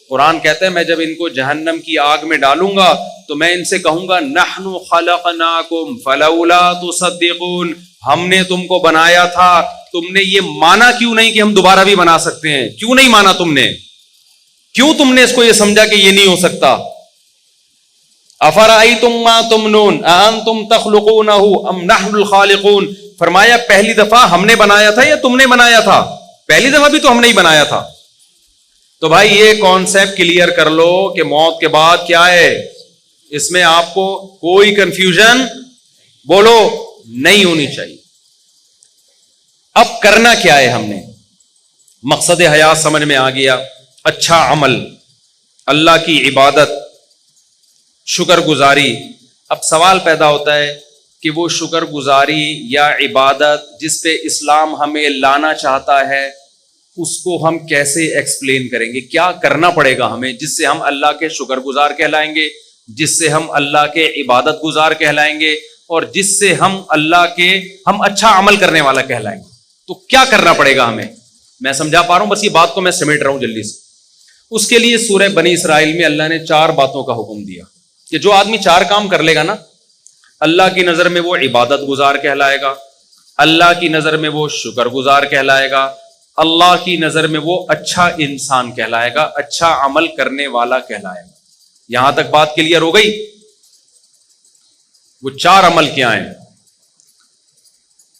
قرآن کہتا ہے میں جب ان کو جہنم کی آگ میں ڈالوں گا تو میں ان سے کہوں گا نحن خلقناکم فلولا تصدقون، ہم نے تم کو بنایا تھا، تم نے یہ مانا کیوں نہیں کہ ہم دوبارہ بھی بنا سکتے ہیں؟ کیوں نہیں مانا تم نے؟ کیوں تم نے اس کو یہ سمجھا کہ یہ نہیں ہو سکتا؟ افرأیتم ما تمنون اانتم تخلقونہ ام نحن الخالقون، فرمایا پہلی دفعہ ہم نے بنایا تھا یا تم نے بنایا تھا؟ پہلی دفعہ بھی تو ہم نے ہی بنایا تھا۔ تو بھائی یہ کانسیپٹ کلیئر کر لو کہ موت کے بعد کیا ہے، اس میں آپ کو کوئی کنفیوژن بولو نہیں ہونی چاہیے۔ اب کرنا کیا ہے ہم نے؟ مقصد حیات سمجھ میں آ گیا، اچھا عمل، اللہ کی عبادت، شکر گزاری۔ اب سوال پیدا ہوتا ہے کہ وہ شکر گزاری یا عبادت جس پہ اسلام ہمیں لانا چاہتا ہے اس کو ہم کیسے ایکسپلین کریں گے؟ کیا کرنا پڑے گا ہمیں جس سے ہم اللہ کے شکر گزار کہلائیں گے، جس سے ہم اللہ کے عبادت گزار کہلائیں گے، اور جس سے ہم اللہ کے ہم اچھا عمل کرنے والا کہلائیں گے؟ تو کیا کرنا پڑے گا ہمیں؟ میں سمجھا پا رہا ہوں؟ بس یہ بات کو میں سمیٹ رہا ہوں جلدی سے۔ اس کے لیے سورہ بنی اسرائیل میں اللہ نے 4 باتوں کا حکم دیا کہ جو آدمی 4 کام کر لے گا نا، اللہ کی نظر میں وہ عبادت گزار کہلائے گا، اللہ کی نظر میں وہ شکر گزار کہلائے گا، اللہ کی نظر میں وہ اچھا انسان کہلائے گا، اچھا عمل کرنے والا کہلائے گا۔ یہاں تک بات کلیئر ہو گئی؟ وہ 4 عمل کیا ہیں؟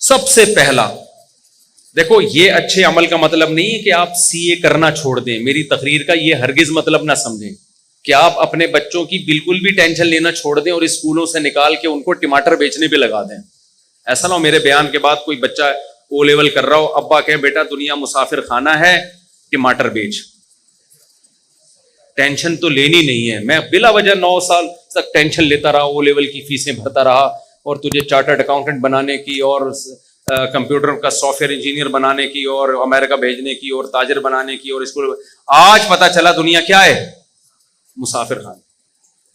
سب سے پہلا دیکھو، یہ اچھے عمل کا مطلب نہیں ہے کہ آپ سی اے کرنا چھوڑ دیں، میری تقریر کا یہ ہرگز مطلب نہ سمجھیں کہ آپ اپنے بچوں کی بالکل بھی ٹینشن لینا چھوڑ دیں اور اسکولوں سے نکال کے ان کو ٹماٹر بیچنے پہ لگا دیں۔ ایسا نہ ہو میرے بیان کے بعد کوئی بچہ او لیول کر رہا ہو، ابا کہے بیٹا دنیا مسافر خانہ ہے، ٹماٹر بیچ۔ ٹینشن تو لینی نہیں ہے۔ میں بلا وجہ 9 سال تک ٹینشن لیتا رہا، او لیول کی فیسیں بھرتا رہا، اور تجھے چارٹرڈ اکاؤنٹنٹ بنانے کی اور کمپیوٹر کا سافٹ ویئر انجینئر بنانے کی اور امریکہ بھیجنے کی اور تاجر بنانے کی، اور اسکول آج پتا چلا دنیا کیا ہے؟ مسافر خانہ۔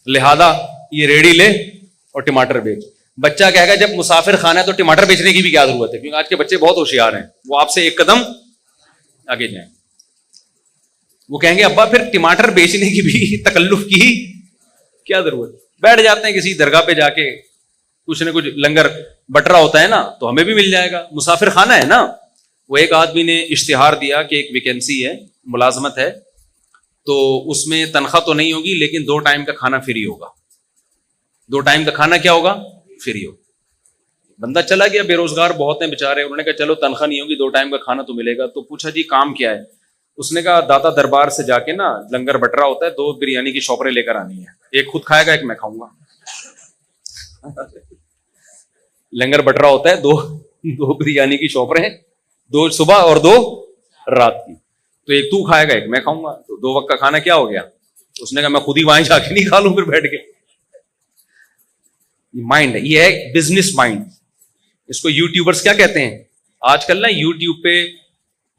لہذا یہ ریڑھی لے اور ٹماٹر بیچ۔ بچہ کہے گا جب مسافر خانہ ہے تو ٹماٹر بیچنے کی بھی کیا ضرورت ہے؟ کیونکہ آج کے بچے بہت ہوشیار ہیں، وہ آپ سے ایک قدم آگے جائیں۔ وہ کہیں گے ابا پھر ٹماٹر بیچنے کی بھی تکلف کی کیا ضرورت؟ بیٹھ جاتے ہیں کسی درگاہ پہ جا کے، کچھ نہ کچھ لنگر بٹ رہا ہوتا ہے نا، تو ہمیں بھی مل جائے گا، مسافر خانہ ہے نا۔ وہ ایک آدمی نے اشتہار دیا کہ ایک ویکینسی ہے، ملازمت ہے، تو اس میں تنخواہ تو نہیں ہوگی لیکن 2 ٹائم کا کھانا فری ہوگا۔ 2 ٹائم کا کھانا کیا ہوگا؟ فری ہوگا۔ بندہ چلا گیا، بے روزگار بہت ہیں بیچارے، انہوں نے کہا چلو تنخواہ نہیں ہوگی 2 ٹائم کا کھانا تو ملے گا۔ تو پوچھا جی کام کیا ہے؟ اس نے کہا داتا دربار سے جا کے نا لنگر بٹ رہا ہوتا ہے، 2 بریانی کی شاپریں لے کر آنی ہے، ایک خود کھائے گا ایک میں کھاؤں گا۔ لنگر بٹ رہا ہوتا ہے، 2 بریانی کی شاپریں، 2 صبح اور 2 رات کی، تو ایک تو کھائے گا ایک میں کھاؤں گا، تو 2 وقت کا کھانا کیا ہو گیا؟ اس نے کہا میں خود ہی وہاں جا کے نہیں کھا لوں پھر بیٹھ کے۔ مائنڈ ہے، یہ ہے بزنس مائنڈ۔ اس کو یوٹیوبرز کیا کہتے ہیں آج کل نا؟ یوٹیوب پہ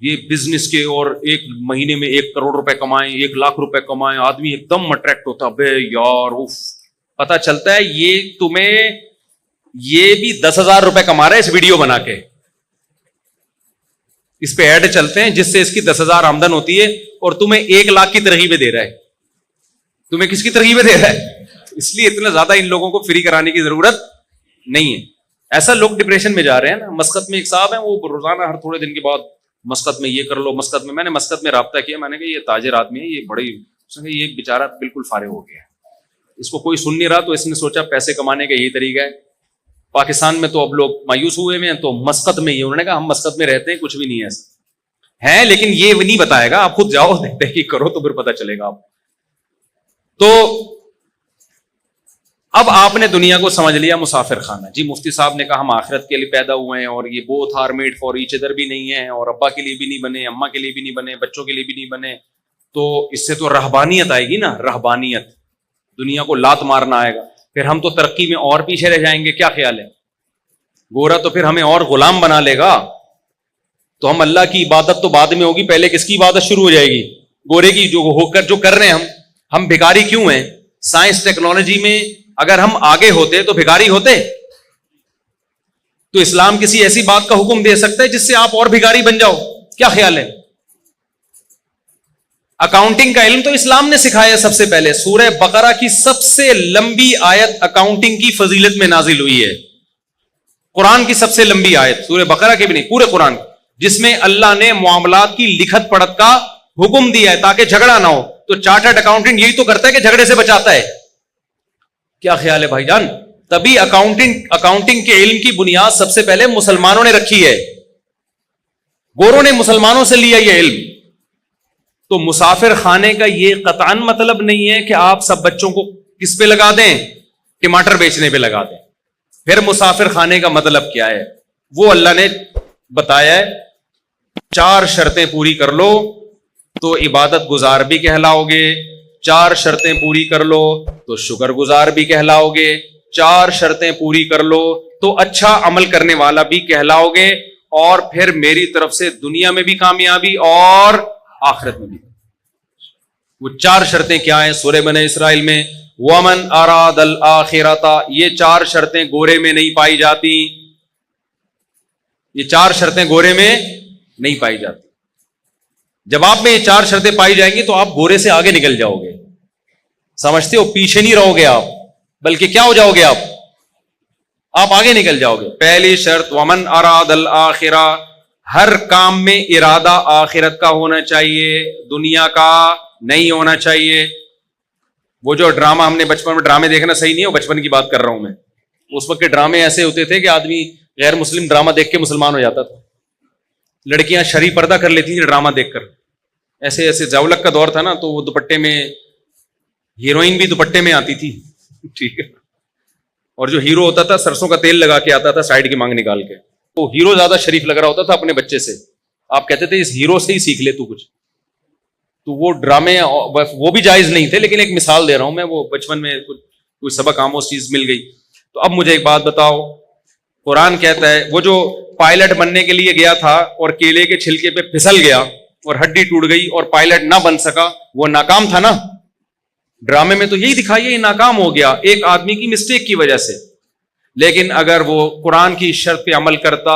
یہ بزنس کے، اور 1 مہینے میں 1 کروڑ روپے کمائیں، 1 لاکھ روپے کمائیں، آدمی ایک دم اٹریکٹ ہوتا، بے یار اف، پتا چلتا ہے یہ تمہیں یہ بھی 10,000 روپے کما رہا ہے اس ویڈیو بنا کے، اس پہ ایڈ چلتے ہیں جس سے اس کی 10,000 آمدن ہوتی ہے، اور تمہیں 1 لاکھ کی ترغیبیں دے رہا ہے۔ تمہیں کس کی ترغیبیں دے رہا ہے؟ اس لیے اتنا زیادہ ان لوگوں کو فری کرانے کی ضرورت نہیں ہے۔ ایسا لوگ ڈپریشن میں جا رہے ہیں نا۔ مسقط میں ایک صاحب ہیں، وہ روزانہ ہر تھوڑے دن کے بعد مسقط میں یہ کر لو، مسقط میں نے مسقط میں رابطہ کیا، میں نے کہا یہ تاجر آدمی ہے، یہ بڑی، اس نے کہا یہ بیچارہ بالکل فارغ ہو گیا، اس کو کوئی سن نہیں رہا، تو اس نے سوچا پیسے کمانے کا یہی طریقہ ہے۔ پاکستان میں تو اب لوگ مایوس ہوئے ہیں، تو مسقط میں یہ، انہوں نے کہا ہم مسقط میں رہتے ہیں، کچھ بھی نہیں ہے ایسا ہے، لیکن یہ نہیں بتائے گا، آپ خود جاؤ تحقیق کرو تو پھر پتہ چلے گا آپ۔ تو اب آپ نے دنیا کو سمجھ لیا مسافر خانہ۔ جی مفتی صاحب نے کہا ہم آخرت کے لیے پیدا ہوئے ہیں، اور یہ both are made for each other بھی نہیں ہے، اور ابا کے لیے بھی نہیں بنے، اماں کے لیے بھی نہیں بنے، بچوں کے لیے بھی نہیں بنے، تو اس سے تو رہبانیت آئے گی نا، رہبانیت، دنیا کو لات مارنا آئے گا، پھر ہم تو ترقی میں اور پیچھے رہ جائیں گے۔ کیا خیال ہے؟ گورا تو پھر ہمیں اور غلام بنا لے گا، تو ہم اللہ کی عبادت تو بعد میں ہوگی، پہلے کس کی عبادت شروع ہو جائے گی؟ گورے کی، جو کر رہے ہیں ہم بھکاری کیوں ہیں؟ سائنس ٹیکنالوجی میں اگر ہم آگے ہوتے تو بھکاری ہوتے؟ تو اسلام کسی ایسی بات کا حکم دے سکتا ہے جس سے آپ اور بھکاری بن جاؤ؟ کیا خیال ہے؟ اکاؤنٹنگ کا علم تو اسلام نے سکھایا سب سے پہلے. سورہ بقرہ کی سب سے لمبی آیت اکاؤنٹنگ کی فضیلت میں نازل ہوئی ہے. قرآن کی سب سے لمبی آیت سورہ بقرہ کی بھی نہیں, پورے قرآن, جس میں اللہ نے معاملات کی لکھت پڑھت کا حکم دیا ہے تاکہ جھگڑا نہ ہو. تو چارٹرڈ اکاؤنٹنٹ یہی تو کرتا ہے کہ جھگڑے سے بچاتا ہے. کیا خیال ہے بھائی جان؟ تبھی اکاؤنٹنگ کے علم کی بنیاد سب سے پہلے مسلمانوں نے رکھی ہے, گوروں نے مسلمانوں سے لیا یہ علم. تو مسافر خانے کا یہ قطعاً مطلب نہیں ہے کہ آپ سب بچوں کو کس پہ لگا دیں, ٹماٹر بیچنے پہ لگا دیں. پھر مسافر خانے کا مطلب کیا ہے؟ وہ اللہ نے بتایا ہے 4 شرطیں پوری کر لو تو عبادت گزار بھی کہلاؤ گے, 4 شرطیں پوری کر لو تو شکر گزار بھی کہلاؤ گے, 4 شرطیں پوری کر لو تو اچھا عمل کرنے والا بھی کہلاؤ گے, اور پھر میری طرف سے دنیا میں بھی کامیابی اور آخرت میں بھی. وہ 4 شرطیں کیا ہیں؟ سورہ بنی اسرائیل میں وَمَنْ أَرَادَ الْآخِرَةَ, یہ 4 شرطیں گورے میں نہیں پائی جاتی. یہ 4 شرطیں گورے میں نہیں پائی جاتی. جب آپ میں یہ 4 شرطیں پائی جائیں گی تو آپ گورے سے آگے نکل جاؤ گے. سمجھتے ہو؟ پیچھے نہیں رہو گے آپ, بلکہ کیا ہو جاؤ گے آپ آگے نکل جاؤ گے. پہلی شرط وَمَنْ أَرَادَ الْآخِرَةَ, ہر کام میں ارادہ آخرت کا ہونا چاہیے, دنیا کا نہیں ہونا چاہیے. وہ جو ڈرامہ ہم نے بچپن میں, ڈرامے دیکھنا صحیح نہیں ہے, وہ بچپن کی بات کر رہا ہوں میں. اس وقت کے ڈرامے ایسے ہوتے تھے کہ آدمی غیر مسلم ڈرامہ دیکھ کے مسلمان ہو جاتا تھا. لڑکیاں شرعی پردہ کر لیتی تھیں ڈرامہ دیکھ کر. ایسے ایسے زاولک کا دور تھا نا, تو وہ دوپٹے میں, ہیروئن بھی دوپٹے میں آتی تھی, ٹھیک ہے, اور جو ہیرو ہوتا تھا سرسوں کا تیل لگا کے آتا تھا سائڈ کی مانگ نکال کے. تو ہیرو زیادہ شریف لگ رہا ہوتا تھا اپنے بچے سے. آپ کہتے تھے اس ہیرو سے ہی سیکھ لے تو کچھ. تو وہ ڈرامے وہ بھی جائز نہیں تھے, لیکن ایک مثال دے رہا ہوں میں. وہ بچپن میں کوئی سبق آموز چیز مل گئی. تو اب مجھے ایک بات بتاؤ, قرآن کہتا ہے وہ جو پائلٹ بننے کے لیے گیا تھا اور کیلے کے چھلکے پہ پھسل گیا اور ہڈی ٹوٹ گئی اور پائلٹ نہ بن سکا, وہ ناکام تھا نا. ڈرامے میں تو یہی دکھائی ہے, یہ ناکام ہو گیا ایک آدمی کی مسٹیک کی وجہ سے. لیکن اگر وہ قرآن کی شرط پہ عمل کرتا,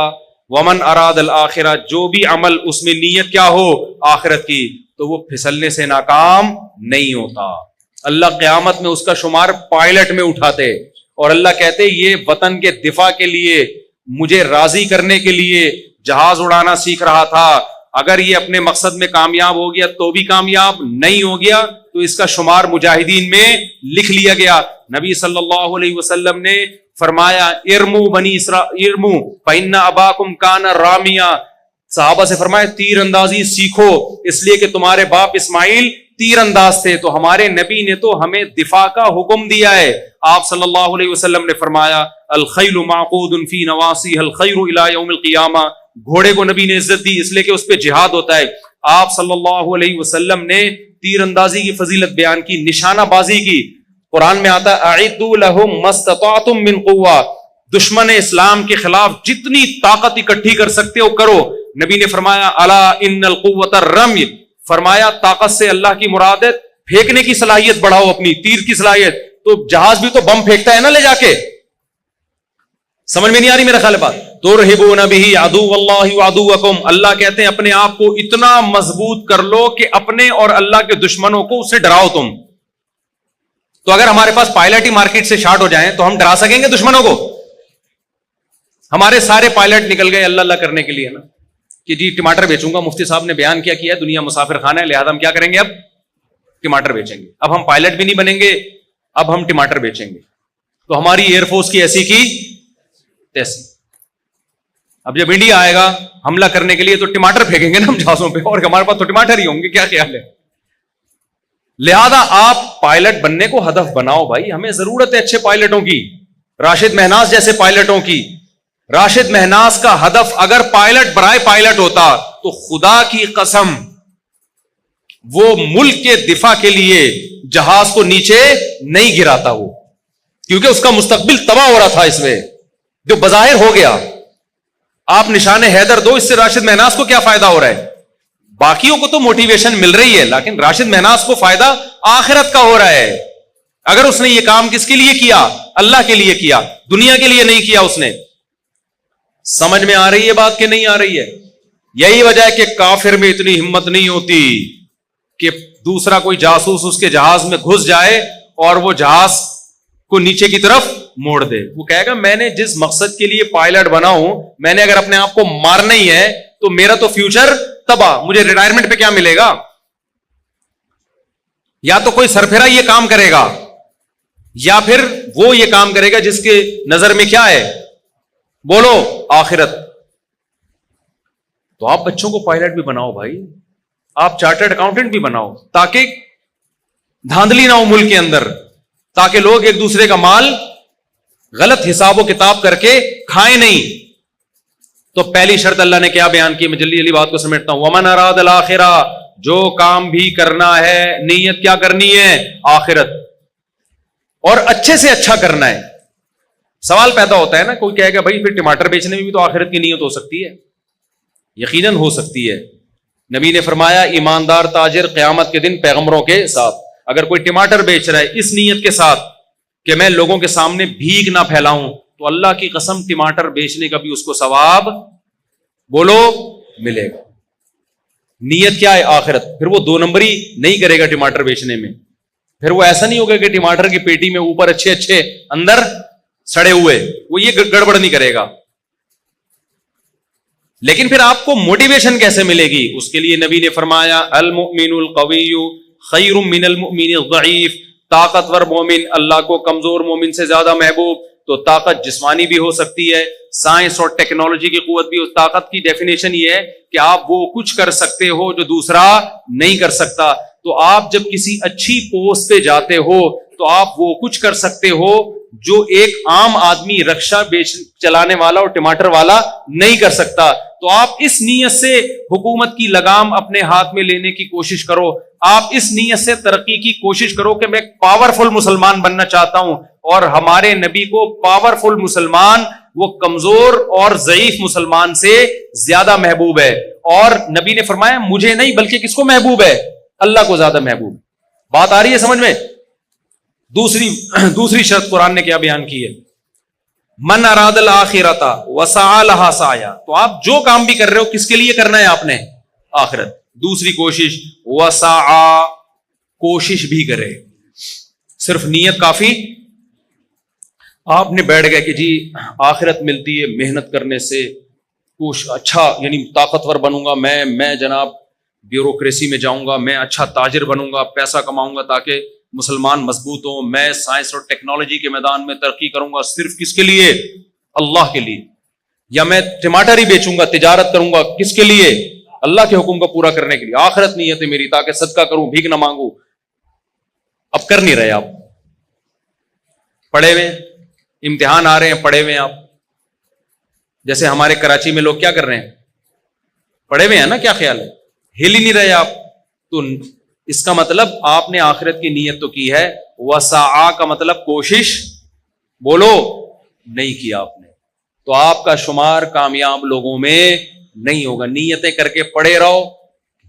ومن اراد الآخرہ, جو بھی عمل اس میں نیت کیا ہو آخرت کی, تو وہ پھسلنے سے ناکام نہیں ہوتا. اللہ قیامت میں اس کا شمار پائلٹ میں اٹھاتے, اور اللہ کہتے یہ وطن کے دفاع کے لیے, مجھے راضی کرنے کے لیے جہاز اڑانا سیکھ رہا تھا. اگر یہ اپنے مقصد میں کامیاب ہو گیا تو بھی کامیاب, نہیں ہو گیا تو اس کا شمار مجاہدین میں لکھ لیا گیا. نبی صلی اللہ علیہ وسلم نے فرمایا ارمو بنی اسرائیل ارمو فإن اباکم کان رامیہ. صحابہ سے فرمایا تیر اندازی سیکھو, اس لیے کہ تمہارے باپ اسماعیل تیر انداز تھے. تو ہمارے نبی نے تو ہمیں دفاع کا حکم دیا ہے. آپ صلی اللہ علیہ وسلم نے فرمایا الخیل معقود فی نواصیھا الخیر الی یوم القیامہ. گھوڑے کو نبی نے عزت دی اس لیے کہ اس پہ جہاد ہوتا ہے. آپ صلی اللہ علیہ وسلم نے تیر اندازی کی فضیلت بیان کی, نشانہ بازی کی. قرآن میں آتا ہے اعدوا لهم ما استطعتم من قوہ, دشمن اسلام کے خلاف جتنی طاقت اکٹھی کر سکتے ہو کرو. نبی نے فرمایا الا ان القوۃ الرمی, فرمایا طاقت سے اللہ کی مراد ہے پھینکنے کی صلاحیت بڑھاؤ, اپنی تیر کی صلاحیت. تو جہاز بھی تو بم پھینکتا ہے نا لے جا کے. سمجھ میں نہیں آ رہی میرا خیال بات؟ ترہبون بہ عدو اللہ وعدوکم, اللہ کہتے ہیں اپنے آپ کو اتنا مضبوط کر لو کہ اپنے اور اللہ کے دشمنوں کو اس سے ڈراؤ تم. تو اگر ہمارے پاس پائلٹ ہی مارکیٹ سے شارٹ ہو جائیں تو ہم ڈرا سکیں گے دشمنوں کو؟ ہمارے سارے پائلٹ نکل گئے اللہ اللہ کرنے کے لیے نا, کہ جی ٹماٹر بیچوں گا, مفتی صاحب نے بیان کیا ہے دنیا مسافر خانہ ہے, لہذا ہم کیا کریں گے, اب ٹماٹر بیچیں گے. اب ہم پائلٹ بھی نہیں بنیں گے, اب ہم ٹماٹر بیچیں گے. تو ہماری ایئر فورس کی ایسی کی تیسی. اب جب انڈیا آئے گا حملہ کرنے کے لیے تو ٹماٹر پھینکیں گے نا ہم جہازوں پہ, اور ہمارے پاس تو ٹماٹر ہی ہوں گے. کیا خیال ہے؟ لہذا آپ پائلٹ بننے کو ہدف بناؤ بھائی. ہمیں ضرورت ہے اچھے پائلٹوں کی, راشد مہناز جیسے پائلٹوں کی. راشد مہناز کا ہدف اگر پائلٹ برائے پائلٹ ہوتا تو خدا کی قسم وہ ملک کے دفاع کے لیے جہاز کو نیچے نہیں گراتا, وہ کیونکہ اس کا مستقبل تباہ ہو رہا تھا اس میں, جو بظاہر ہو گیا. آپ نشان حیدر دو, اس سے راشد مہناز کو کیا فائدہ ہو رہا ہے؟ باقیوں کو تو موٹیویشن مل رہی ہے, لیکن راشد مہناز کو فائدہ آخرت کا ہو رہا ہے. اگر اس نے یہ کام کس کے لیے کیا؟ اللہ کے لیے کیا, دنیا کے لیے نہیں کیا اس نے. سمجھ میں آ رہی ہے بات کہ نہیں آ رہی ہے؟ یہی وجہ ہے کہ کافر میں اتنی ہمت نہیں ہوتی. کہ دوسرا کوئی جاسوس اس کے جہاز میں گھس جائے اور وہ جہاز کو نیچے کی طرف موڑ دے. وہ کہے گا میں نے جس مقصد کے لیے پائلٹ بنا ہوں, میں نے اگر اپنے آپ کو مارنا ہی ہے تو میرا تو فیوچر تباہ, مجھے ریٹائرمنٹ پہ کیا ملے گا؟ یا تو کوئی سرفرا یہ کام کرے گا, یا پھر وہ یہ کام کرے گا جس کے نظر میں کیا ہے, بولو, آخرت. تو آپ بچوں کو پائلٹ بھی بناؤ بھائی, آپ چارٹرڈ اکاؤنٹنٹ بھی بناؤ, تاکہ دھاندلی نہ ہو ملک کے اندر, تاکہ لوگ ایک دوسرے کا مال غلط حساب و کتاب کر کے کھائیں نہیں. تو پہلی شرط اللہ نے کیا بیان کی؟ میں جلدی جلدی بات کو سمیٹتا ہوں. ومن اراد الاخرہ, جو کام بھی کرنا ہے نیت کیا کرنی ہے؟ آخرت, اور اچھے سے اچھا کرنا ہے. سوال پیدا ہوتا ہے نا, کوئی کہے گا بھائی پھر ٹماٹر بیچنے میں بھی تو آخرت کی نیت ہو سکتی ہے. یقیناً ہو سکتی ہے. نبی نے فرمایا ایماندار تاجر قیامت کے دن پیغمبروں کے ساتھ. اگر کوئی ٹماٹر بیچ رہا ہے اس نیت کے ساتھ کہ میں لوگوں کے سامنے بھیک نہ پھیلاؤں, تو اللہ کی قسم ٹماٹر بیچنے کا بھی اس کو ثواب, بولو, ملے گا. نیت کیا ہے؟ آخرت. پھر وہ 2 نمبری نہیں کرے گا ٹماٹر بیچنے میں. پھر وہ ایسا نہیں ہوگا کہ ٹماٹر کی پیٹی میں اوپر اچھے اچھے اندر سڑے ہوئے, وہ یہ گڑبڑ نہیں کرے گا. لیکن پھر آپ کو موٹیویشن کیسے ملے گی؟ اس کے لیے نبی نے فرمایا المؤمن القوی خیر من المؤمن الضعیف. طاقتور مومن اللہ کو کمزور مومن سے زیادہ محبوب. تو طاقت جسمانی بھی ہو سکتی ہے, سائنس اور ٹیکنالوجی کی قوت بھی. طاقت کی ڈیفینیشن یہ ہے کہ آپ وہ کچھ کر سکتے ہو جو دوسرا نہیں کر سکتا. تو آپ جب کسی اچھی پوسٹ پہ جاتے ہو تو آپ وہ کچھ کر سکتے ہو جو ایک عام آدمی رکشہ چلانے والا اور ٹماٹر والا نہیں کر سکتا. تو آپ اس نیت سے حکومت کی لگام اپنے ہاتھ میں لینے کی کوشش کرو. آپ اس نیت سے ترقی کی کوشش کرو کہ میں ایک پاورفل مسلمان بننا چاہتا ہوں. اور ہمارے نبی کو پاورفل مسلمان وہ کمزور اور ضعیف مسلمان سے زیادہ محبوب ہے. اور نبی نے فرمایا مجھے نہیں بلکہ کس کو محبوب ہے؟ اللہ کو زیادہ محبوب. بات آ رہی ہے سمجھ میں؟ دوسری شرط قرآن نے کیا بیان کی ہے؟ من اراد الاخرۃ وسعى لها سعیا. تو آپ جو کام بھی کر رہے ہو کس کے لیے کرنا ہے آپ نے؟ آخرت. دوسری کوشش وسعى, کوشش بھی کرے. صرف نیت کافی؟ آپ نے بیٹھ گئے کہ جی آخرت ملتی ہے محنت کرنے سے, کچھ اچھا یعنی طاقتور بنوں گا میں جناب بیوروکریسی میں جاؤں گا, میں اچھا تاجر بنوں گا, پیسہ کماؤں گا تاکہ مسلمان مضبوط ہوں, میں سائنس اور ٹیکنالوجی کے میدان میں ترقی کروں گا. صرف کس کے لیے؟ اللہ کے لیے. یا میں ٹماٹر ہی بیچوں گا, تجارت کروں گا, کس کے لیے؟ اللہ کے حکم کو پورا کرنے کے لیے. آخرت نیت ہے میری تاکہ صدقہ کروں, بھیک نہ مانگوں. اب کر نہیں رہے, آپ پڑھے ہوئے, امتحان آ رہے ہیں, پڑھے ہوئے ہیں آپ. جیسے ہمارے کراچی میں لوگ کیا کر رہے ہیں؟ پڑھے ہوئے ہیں نا, کیا خیال ہے؟ ہل ہی نہیں رہے آپ. تو اس کا مطلب آپ نے آخرت کی نیت تو کی ہے. وسعا کا مطلب کوشش, بولو, نہیں کیا آپ نے. تو آپ کا شمار کامیاب لوگوں میں نہیں ہوگا. نیتیں کر کے پڑے رہو,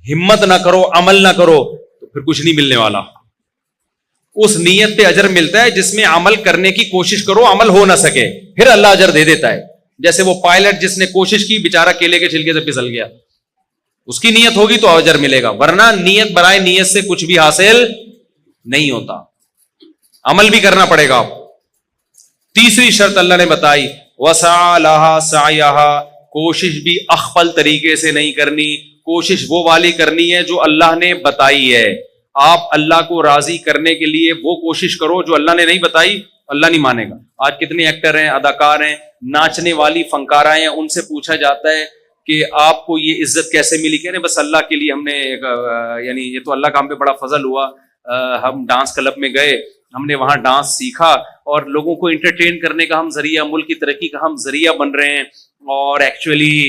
ہمت نہ کرو, عمل نہ کرو, تو پھر کچھ نہیں ملنے والا. اس نیت پہ اجر ملتا ہے جس میں عمل کرنے کی کوشش کرو, عمل ہو نہ سکے, پھر اللہ اجر دے دیتا ہے. جیسے وہ پائلٹ جس نے کوشش کی, بیچارہ کیلے کے چھلکے سے پھسل گیا, اس کی نیت ہوگی تو اجر ملے گا, ورنہ نیت برائے نیت سے کچھ بھی حاصل نہیں ہوتا. عمل بھی کرنا پڑے گا. تیسری شرط اللہ نے بتائی وسعى لها سعيها, کوشش بھی اخفل طریقے سے نہیں کرنی, کوشش وہ والی کرنی ہے جو اللہ نے بتائی ہے. آپ اللہ کو راضی کرنے کے لیے وہ کوشش کرو جو اللہ نے نہیں بتائی, اللہ نہیں مانے گا. آج کتنے ایکٹر ہیں, اداکار ہیں, ناچنے والی فنکارائیں ہیں, ان سے پوچھا جاتا ہے کہ آپ کو یہ عزت کیسے ملی؟ کہ نہیں بس اللہ کے لیے ہم نے, یعنی یہ تو اللہ کا ہم پہ بڑا فضل ہوا, ہم ڈانس کلب میں گئے, ہم نے وہاں ڈانس سیکھا اور لوگوں کو انٹرٹین کرنے کا ہم ذریعہ, ملک کی ترقی کا ہم ذریعہ بن رہے ہیں. اور ایکچولی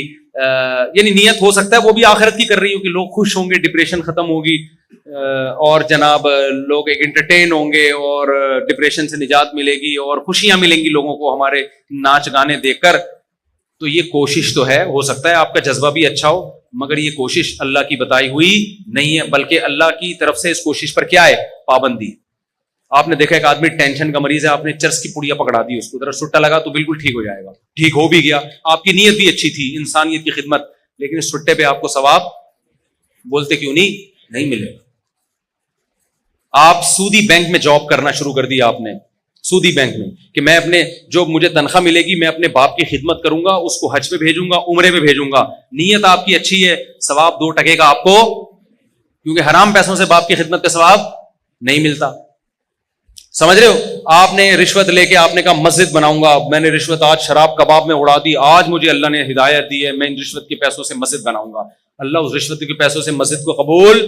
یعنی نیت ہو سکتا ہے وہ بھی آخرت کی کر رہی ہو کہ لوگ خوش ہوں گے, ڈپریشن ختم ہوگی, اور جناب لوگ ایک انٹرٹین ہوں گے اور ڈپریشن سے نجات ملے گی اور خوشیاں ملیں گی لوگوں کو ہمارے ناچ گانے دیکھ کر. تو یہ کوشش تو ہے, ہو سکتا ہے آپ کا جذبہ بھی اچھا ہو, مگر یہ کوشش اللہ کی بتائی ہوئی نہیں ہے, بلکہ اللہ کی طرف سے اس کوشش پر کیا ہے؟ پابندی. آپ نے دیکھا ایک آدمی ٹینشن کا مریض ہے, آپ نے چرس کی پڑیا پکڑا دی, اس کو ذرا سٹا لگا تو بالکل ٹھیک ہو جائے گا. ٹھیک ہو بھی گیا, آپ کی نیت بھی اچھی تھی, انسانیت کی خدمت, لیکن اس سٹے پہ آپ کو ثواب بولتے کیوں نہیں ملے گا. آپ سودی بینک میں جاب کرنا شروع کر دیا آپ نے, سودی بینک میں, کہ میں اپنے جو مجھے تنخواہ ملے گی میں اپنے باپ کی خدمت کروں گا, اس کو حج پہ بھیجوں گا, عمرے پہ بھیجوں گا. نیت آپ کی اچھی ہے, ثواب 2 ٹکے کا آپ کو, کیونکہ حرام پیسوں سے باپ کی خدمت کا ثواب نہیں ملتا. سمجھ رہے ہو؟ آپ نے رشوت لے کے آپ نے کہا مسجد بناؤں گا, میں نے رشوت آج شراب کباب میں اڑا دی, آج مجھے اللہ نے ہدایت دی ہے میں ان رشوت کے پیسوں سے مسجد بناؤں گا. اللہ اس رشوت کے پیسوں سے مسجد کو قبول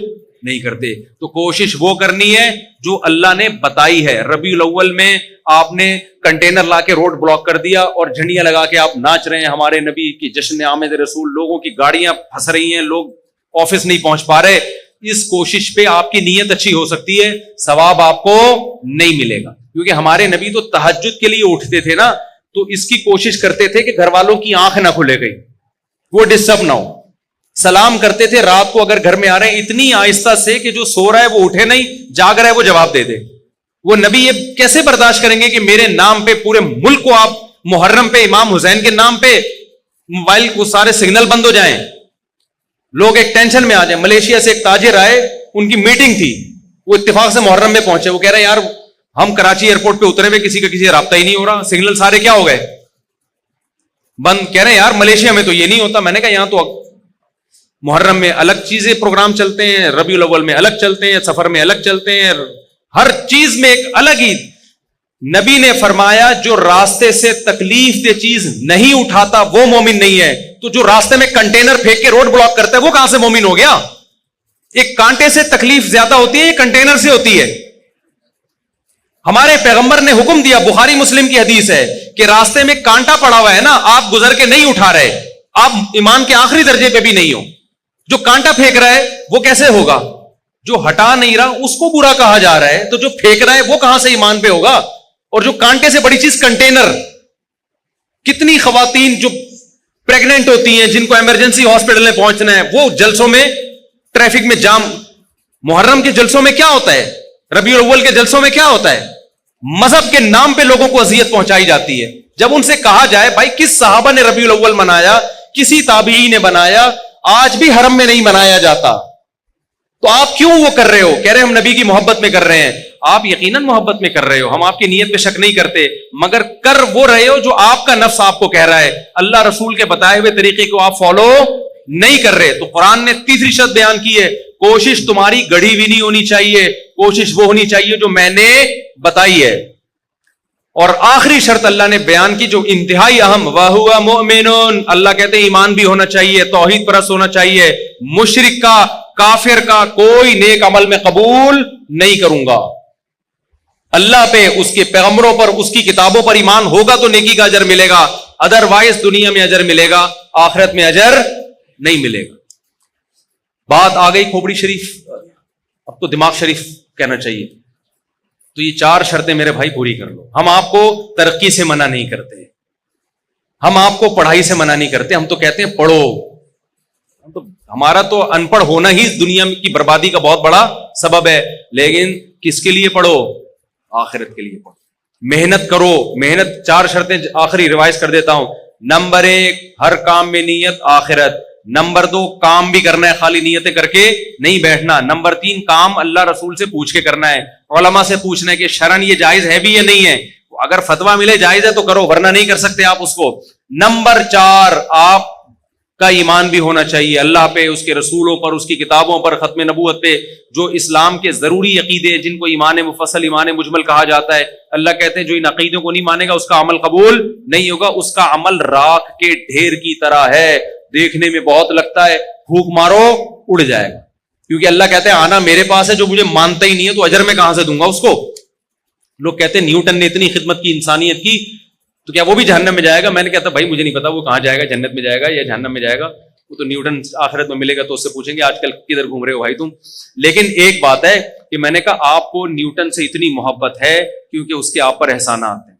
نہیں کرتے. تو کوشش وہ کرنی ہے جو اللہ نے بتائی ہے. ربیع الاول میں آپ نے کنٹینر لا کے روڈ بلاک کر دیا اور جھنڈیاں لگا کے آپ ناچ رہے ہیں ہمارے نبی کی جشن آمد رسول, لوگوں کی گاڑیاں پھنس رہی ہیں, لوگ آفس نہیں پہنچ پا رہے. اس کوشش پہ آپ کی نیت اچھی ہو سکتی ہے, ثواب آپ کو نہیں ملے گا. کیونکہ ہمارے نبی تو تہجد کے لیے اٹھتے تھے نا, تو اس کی کوشش کرتے تھے کہ گھر والوں کی آنکھ نہ کھلے گئی, وہ ڈسٹرب نہ ہو. سلام کرتے تھے رات کو اگر گھر میں آ رہے ہیں اتنی آہستہ سے کہ جو سو رہا ہے وہ اٹھے نہیں, جاگ رہا ہے وہ جواب دے دے. وہ نبی یہ کیسے برداشت کریں گے کہ میرے نام پہ پورے ملک کو آپ محرم پہ امام حسین کے نام پہ موبائل کو سارے سگنل بند ہو جائیں, لوگ ایک ٹینشن میں آ جائیں. ملیشیا سے ایک تاجر آئے, ان کی میٹنگ تھی, وہ اتفاق سے محرم میں پہنچے. وہ کہہ رہے ہیں یار ہم کراچی ایئرپورٹ پہ اترے ہوئے کسی کا کسی سے رابطہ ہی نہیں ہو رہا, سگنل سارے کیا ہو گئے بند. کہہ رہے ہیں یار ملیشیا میں تو یہ نہیں ہوتا. میں نے کہا یہاں تو محرم میں الگ چیزیں پروگرام چلتے ہیں, ربیع الاول میں الگ چلتے ہیں, سفر میں الگ چلتے ہیں, ہر چیز میں ایک الگ ہی. نبی نے فرمایا جو راستے سے تکلیف دہ چیز نہیں اٹھاتا وہ مومن نہیں ہے. تو جو راستے میں کنٹینر پھینک کے روڈ بلاک کرتا ہے وہ کہاں سے مومن ہو گیا؟ ایک کانٹے سے تکلیف زیادہ ہوتی ہے, ایک کنٹینر سے ہوتی ہے. ہمارے پیغمبر نے حکم دیا, بخاری مسلم کی حدیث ہے کہ راستے میں کانٹا پڑا ہوا ہے نا, آپ گزر کے نہیں اٹھا رہے, آپ ایمان کے آخری درجے پہ بھی نہیں ہو. جو کانٹا پھینک رہا ہے وہ کیسے ہوگا؟ جو ہٹا نہیں رہا اس کو برا کہا جا رہا ہے, تو جو پھینک رہا ہے وہ کہاں سے ایمان پہ ہوگا؟ اور جو کانٹے سے بڑی چیز کنٹینر. کتنی خواتین جو پریگننٹ ہوتی ہیں جن کو ایمرجنسی ہاسپٹل میں پہنچنا ہے, وہ جلسوں میں ٹریفک میں جام. محرم کے جلسوں میں کیا ہوتا ہے, ربیع الاول کے جلسوں میں کیا ہوتا ہے؟ مذہب کے نام پہ لوگوں کو اذیت پہنچائی جاتی ہے. جب ان سے کہا جائے بھائی کس صحابہ نے ربیع الاول منایا, کسی تابعی نے بنایا, آج بھی حرم میں نہیں منایا جاتا, تو آپ کیوں وہ کر رہے ہو؟ کہہ رہے ہم نبی کی محبت میں کر رہے ہیں. آپ یقیناً محبت میں کر رہے ہو, ہم آپ کی نیت پہ شک نہیں کرتے, مگر کر وہ رہے ہو جو آپ کا نفس آپ کو کہہ رہا ہے. اللہ رسول کے بتائے ہوئے طریقے کو آپ فالو نہیں کر رہے. تو قرآن نے تیسری شرط بیان کی ہے, کوشش تمہاری گڑھی ہوئی نہیں ہونی چاہیے, کوشش وہ ہونی چاہیے جو میں نے بتائی ہے. اور آخری شرط اللہ نے بیان کی جو انتہائی اہم, وَهُوَ مُؤْمِنٌ, اللہ کہتے ہیں ایمان بھی ہونا چاہیے, توحید پرست ہونا چاہیے. مشرک کا, کافر کا کوئی نیک عمل میں قبول نہیں کروں گا. اللہ پہ, اس کے پیغمبروں پر, اس کی کتابوں پر ایمان ہوگا تو نیکی کا اجر ملے گا, ادروائز دنیا میں اجر ملے گا, آخرت میں اجر نہیں ملے گا. بات آ گئی کھوپڑی شریف, اب تو دماغ شریف کہنا چاہیے. تو یہ 4 شرطیں میرے بھائی پوری کر لو. ہم آپ کو ترقی سے منع نہیں کرتے, ہم آپ کو پڑھائی سے منع نہیں کرتے, ہم تو کہتے ہیں پڑھو. ہمارا تو ان پڑھ ہونا ہی دنیا کی بربادی کا بہت بڑا سبب ہے. لیکن کس کے لیے پڑھو؟ آخرت کے لیے پڑھو, محنت کرو. محنت 4 شرطیں آخری ریوائز کر دیتا ہوں. نمبر 1, ہر کام میں نیت آخرت. نمبر 2, کام بھی کرنا ہے, خالی نیتیں کر کے نہیں بیٹھنا. نمبر 3, کام اللہ رسول سے پوچھ کے کرنا ہے, علماء سے پوچھنا ہے کہ شرعن یہ جائز ہے بھی یا نہیں ہے. اگر فتویٰ ملے جائز ہے تو کرو, ورنہ نہیں کر سکتے آپ اس کو. نمبر 4, آپ کا ایمان بھی ہونا چاہیے اللہ پہ, اس کے رسولوں پر, اس کی کتابوں پر, ختم نبوت پہ, جو اسلام کے ضروری عقیدے جن کو ایمان مفصل, ایمان مجمل کہا جاتا ہے. اللہ کہتے ہیں جو ان عقیدوں کو نہیں مانے گا اس کا عمل قبول نہیں ہوگا. اس کا عمل راکھ کے ڈھیر کی طرح ہے, دیکھنے میں بہت لگتا ہے, پھونک مارو اڑ جائے گا. کیونکہ اللہ کہتے ہیں آنا میرے پاس ہے, جو مجھے مانتا ہی نہیں ہے تو اجر میں کہاں سے دوں گا اس کو. لوگ کہتے ہیں نیوٹن نے اتنی خدمت کی انسانیت کی, تو کیا وہ بھی جہنم میں جائے گا؟ میں نے کہتا بھائی مجھے نہیں پتا وہ کہاں جائے گا, جنت میں جائے گا یا جہنم میں جائے گا. وہ تو نیوٹن آخرت میں ملے گا تو اس سے پوچھیں گے آج کل کدھر گھوم رہے ہو بھائی تم. لیکن ایک بات ہے کہ میں نے کہا آپ کو نیوٹن سے اتنی محبت ہے کیونکہ اس کے آپ پر احسانات ہیں.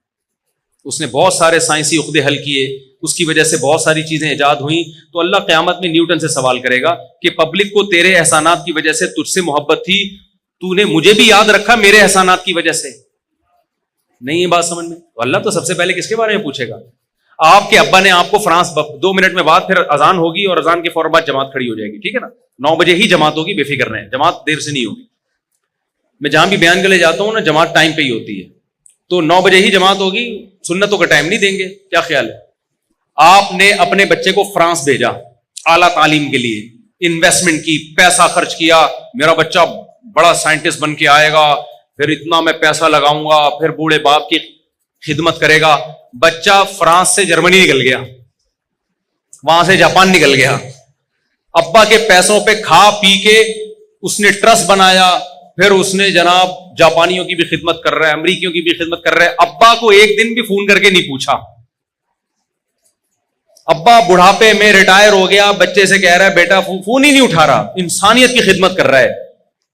اس نے بہت سارے سائنسی عقدے حل کیے, اس کی وجہ سے بہت ساری چیزیں ایجاد ہوئیں. تو اللہ قیامت میں نیوٹن سے سوال کرے گا کہ پبلک کو تیرے احسانات کی وجہ سے تجھ سے محبت تھی, تو نے مجھے بھی یاد رکھا میرے احسانات کی وجہ سے نہیں. یہ بات سمجھ میں؟ تو اللہ تو سب سے پہلے کس کے بارے میں پوچھے گا؟ آپ کے ابا نے آپ کو فرانس 2 منٹ میں بعد پھر اذان ہوگی اور اذان کے فوراً بعد جماعت کھڑی ہو جائے گی, ٹھیک ہے نا, 9 بجے ہی جماعت ہوگی, بے فکر رہیں, جماعت دیر سے نہیں ہوگی. میں جہاں بھی بیان کے لیے جاتا ہوں نا, جماعت ٹائم پہ ہی ہوتی ہے, تو 9 بجے ہی جماعت ہوگی, سنتوں کا ٹائم نہیں دیں گے. کیا خیال ہے؟ آپ نے اپنے بچے کو فرانس بھیجا اعلیٰ تعلیم کے لیے, انویسٹمنٹ کی, پیسہ خرچ کیا, میرا بچہ بڑا سائنٹسٹ بن کے آئے گا, پھر اتنا میں پیسہ لگاؤں گا, پھر بوڑھے باپ کی خدمت کرے گا. بچہ فرانس سے جرمنی نکل گیا, وہاں سے جاپان نکل گیا, ابا کے پیسوں پہ کھا پی کے اس نے ٹرسٹ بنایا, پھر اس نے جناب جاپانیوں کی بھی خدمت کر رہا ہے, امریکیوں کی بھی خدمت کر رہا ہے. ابا کو ایک دن بھی فون کر کے نہیں پوچھا. ابا بڑھاپے میں ریٹائر ہو گیا, بچے سے کہہ رہا ہے بیٹا فون ہی نہیں اٹھا رہا, انسانیت کی خدمت کر رہا ہے.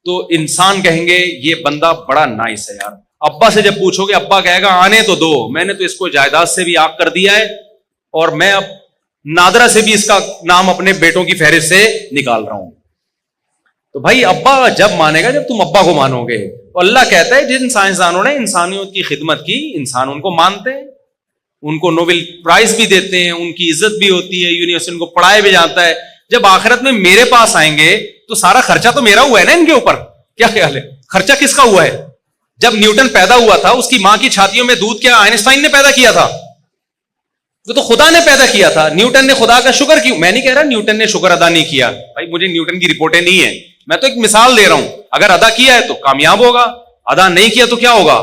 تو انسان کہیں گے یہ بندہ بڑا نائس ہے یار. ابا سے جب پوچھو گے, ابا کہے گا آنے تو دو, میں نے تو اس کو جائیداد سے بھی آگ کر دیا ہے, اور میں اب نادرا سے بھی اس کا نام اپنے بیٹوں کی فہرست سے نکال رہا ہوں. تو بھائی ابا جب مانے گا جب تم ابا کو مانو گے. تو اللہ کہتا ہے جن سائنسدانوں نے انسانیت کی خدمت کی, انسان ان کو مانتے ہیں, ان کو نوبل پرائز بھی دیتے ہیں, ان کی عزت بھی ہوتی ہے, یونیورسٹی ان کو پڑھایا بھی جاتا ہے. جب آخرت میں میرے پاس آئیں گے تو سارا خرچہ تو میرا ہوا ہے نا ان کے اوپر. کیا خیال ہے؟ خرچہ کس کا ہوا ہے؟ جب نیوٹن پیدا ہوا تھا اس کی ماں کی چھاتیوں میں دودھ کیا آئنسٹائن نے پیدا کیا تھا؟ وہ تو خدا نے پیدا کیا تھا. نیوٹن نے خدا کا شکر کیوں؟ میں نہیں کہہ رہا نیوٹن نے شکر ادا نہیں کیا, بھائی مجھے نیوٹن کی رپورٹیں نہیں ہیں, میں تو ایک مثال دے رہا ہوں. اگر ادا کیا ہے تو کامیاب ہوگا, ادا نہیں کیا تو کیا ہوگا؟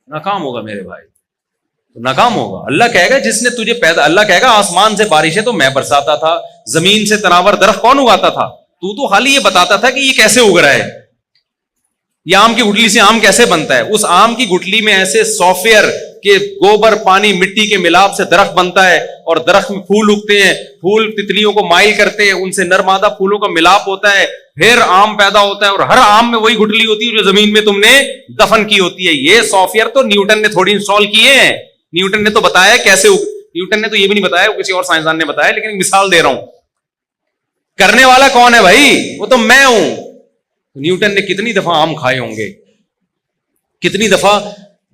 ناکام ہوگا میرے بھائی, ناکام ہوگا. اللہ کہے گا جس نے تجھے پیدا, اللہ کہے گا آسمان سے بارشیں تو میں برساتا تھا, زمین سے تناور درخت کون اگاتا تھا؟ تو خالی یہ بتاتا تھا کہ یہ کیسے اگ رہا ہے, یہ آم کی گٹلی سے آم کیسے بنتا ہے. اس آم کی گٹلی میں ایسے سافٹ ویئر کہ گوبر پانی مٹی کے ملاپ سے درخت بنتا ہے, اور درخت میں پھول اگتے ہیں, پھول تتلیوں کو مائل کرتے ہیں, ان سے نر مادہ پھولوں کا ملاپ ہوتا ہے, پھر آم پیدا ہوتا ہے, اور ہر آم میں وہی گٹلی ہوتی ہے جو زمین میں تم نے دفن کی ہوتی ہے. یہ سافٹ ویئر تو نیوٹن نے تھوڑی انسٹال کیے ہیں, نیوٹن نے تو بتایا کیسے نیوٹن نے تو یہ بھی نہیں بتایا, کسی اور سائنسدان نے بتایا, لیکن مثال دے رہا ہوں. کرنے والا کون ہے بھائی؟ وہ تو میں ہوں. نیوٹن نے کتنی دفعہ آم کھائے ہوں گے, کتنی دفعہ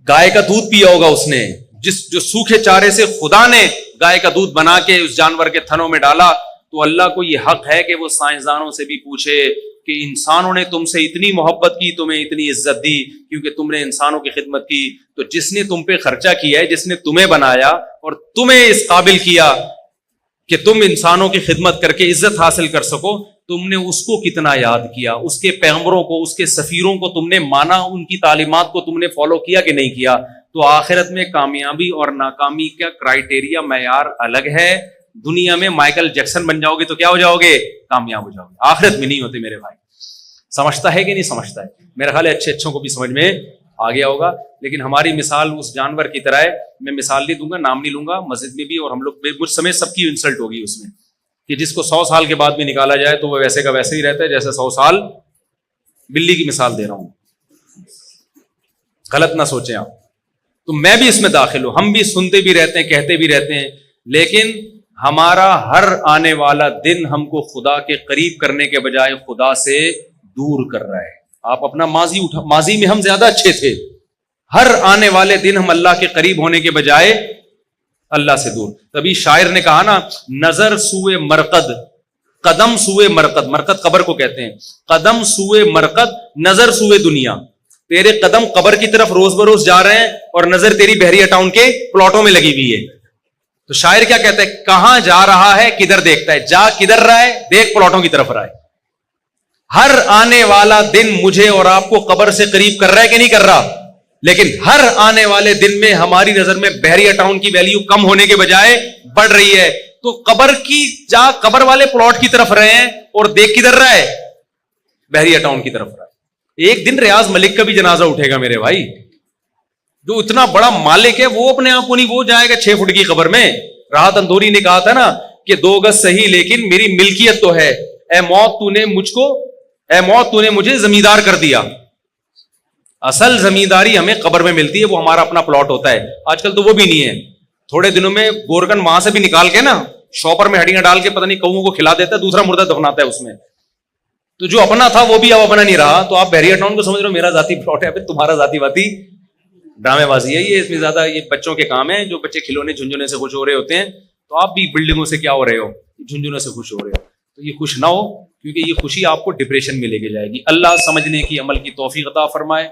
گائے کا دودھ پیا ہوگا اس نے, جو سوکھے چارے سے خدا نے گائے کا دودھ بنا کے اس جانور کے تھنوں میں ڈالا. تو اللہ کو یہ حق ہے کہ وہ سائنسدانوں سے بھی پوچھے کہ انسانوں نے تم سے اتنی محبت کی, تمہیں اتنی عزت دی کیونکہ تم نے انسانوں کی خدمت کی. تو جس نے تم پہ خرچہ کیا ہے, جس نے تمہیں بنایا اور تمہیں اس قابل کیا کہ تم انسانوں کی خدمت کر کے عزت حاصل کر سکو, تم نے اس کو کتنا یاد کیا, اس کے پیغمبروں کو, اس کے سفیروں کو تم نے مانا, ان کی تعلیمات کو تم نے فالو کیا کہ نہیں کیا. تو آخرت میں کامیابی اور ناکامی کا کرائٹیریا معیار الگ ہے. دنیا میں مائیکل جیکسن بن جاؤ گے تو کیا ہو جاؤ گے؟ کامیاب ہو جاؤ گے. آخرت میں نہیں ہوتے میرے بھائی. سمجھتا ہے کہ نہیں سمجھتا ہے؟ میرا خیال ہے اچھے اچھوں کو بھی سمجھ میں آ گیا ہوگا. لیکن ہماری مثال اس جانور کی طرح ہے. میں مثال نہیں دوں گا, نام نہیں لوں گا, مسجد میں بھی, اور ہم لوگ مجھ سمیت سب کی انسلٹ ہوگی اس میں, کہ جس کو 100 سال کے بعد بھی نکالا جائے تو وہ ویسے کا ویسے ہی رہتا ہے جیسے 100 سال. بلی کی مثال دے رہا ہوں, غلط نہ سوچیں آپ. تو میں بھی اس میں داخل ہوں, ہم بھی سنتے بھی رہتے ہیں, کہتے بھی رہتے ہیں, لیکن ہمارا ہر آنے والا دن ہم کو خدا کے قریب کرنے کے بجائے خدا سے دور کر رہا ہے. آپ اپنا ماضی میں ہم زیادہ اچھے تھے, ہر آنے والے دن ہم اللہ کے قریب ہونے کے بجائے اللہ سے دور. تبھی شاعر نے کہا نا, نظر سوئے مرقد قدم سوئے مرقد, مرقد قبر کو کہتے ہیں, قدم سوئے مرقد نظر سوئے دنیا. تیرے قدم قبر کی طرف روز بروز جا رہے ہیں اور نظر تیری بحریہ ٹاؤن کے پلاٹوں میں لگی ہوئی ہے. تو شاعر کیا کہتا ہے, کہاں جا رہا ہے کدھر دیکھتا ہے, جا کدھر رہا ہے, دیکھ پلاٹوں کی طرف رہا ہے. ہر آنے والا دن مجھے اور آپ کو قبر سے قریب کر رہا ہے کہ نہیں کر رہا؟ لیکن ہر آنے والے دن میں ہماری نظر میں بحریہ ٹاؤن کی ویلیو کم ہونے کے بجائے بڑھ رہی ہے. تو قبر کی جا قبر والے پلاٹ کی طرف رہے ہیں اور دیکھ کدھر رہا ہے؟ بحریہ ٹاؤن کی طرف رہا ہے. ایک دن ریاض ملک کا بھی جنازہ اٹھے گا میرے بھائی, جو اتنا بڑا مالک ہے, وہ اپنے آپ کو نہیں, وہ جائے گا 6 فٹ کی قبر میں. راحت اندوری نے کہا تھا نا کہ 2 گز صحیح لیکن میری ملکیت تو ہے, اے موت تو نے مجھے زمیندار کر دیا. اصل زمینداری ہمیں قبر میں ملتی ہے, وہ ہمارا اپنا پلاٹ ہوتا ہے. آج کل تو وہ بھی نہیں ہے. تھوڑے دنوں میں گورکن وہاں سے بھی نکال کے نا شاپر میں ہڈیاں ڈال کے پتہ نہیں کوں کو کھلا دیتا ہے, دوسرا مردہ دفناتا ہے اس میں. تو جو اپنا تھا وہ بھی اب اپنا نہیں رہا. تو آپ بحریہ ٹاؤن کو سمجھ رہے ہو میرا ذاتی پلاٹ ہے, پھر تمہارا ذاتی باتی ڈرامے بازی ہے. یہ اس میں زیادہ یہ بچوں کے کام ہیں, جو بچے کھلونے جھنجھونے سے خوش ہو رہے ہوتے ہیں. تو آپ بھی بلڈنگوں سے کیا ہو رہے ہو, جھنجھونے سے خوش ہو رہے ہو. تو یہ خوش نہ ہو، کیونکہ یہ خوشی آپ کو ڈپریشن میں لے کے جائے گی. اللہ سمجھنے کی عمل کی توفیق عطا فرمائے.